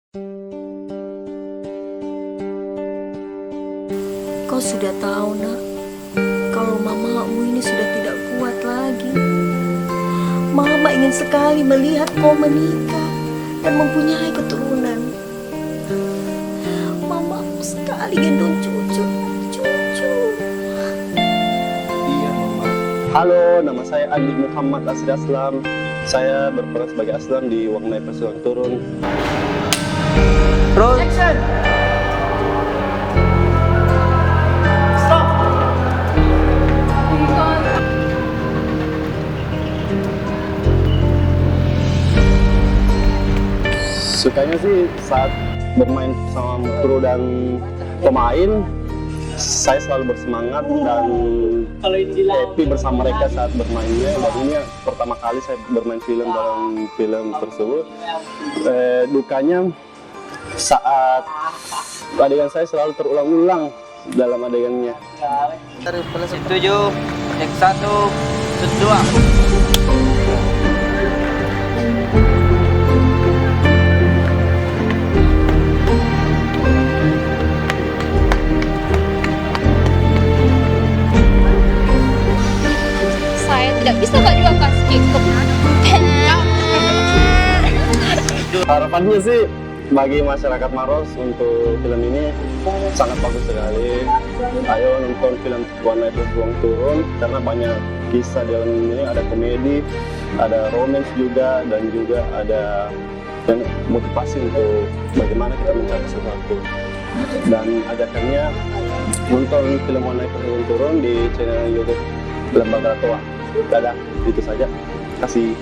Kau sudah tahu, nak, kalau mamamu ini sudah tidak kuat lagi. Mama ingin sekali melihat kau menikah dan mempunyai keturunan. Mama mau sekali gendong cucu. Iya, Mama. Halo, nama saya Andi Muhammad Asri Aslam. Saya berperan sebagai Aslam di Uang Naik Persilang Turun. Roll. Action. Stop. Sukanya sih saat bermain sama kru dan pemain, saya selalu bersemangat dan happy bersama mereka saat bermainnya. Dan ini pertama kali saya bermain film dalam film tersebut. Dukanya saat adegan saya selalu terulang-ulang dalam adegannya. 7, take 1, shoot 2. Saya tidak bisa Kak juga kasih ke Harapannya sih bagi masyarakat Maros untuk film ini sangat bagus sekali. Ayo nonton film Uang Naik Persilang Turun karena banyak kisah di dalam ini, ada komedi, ada romance juga, dan juga ada motivasi untuk bagaimana kita mencari sesuatu. Dan ajakannya nonton film Uang Naik Persilang Turun di channel YouTube Lembaga Toa. Dadah, itu saja. Kasih.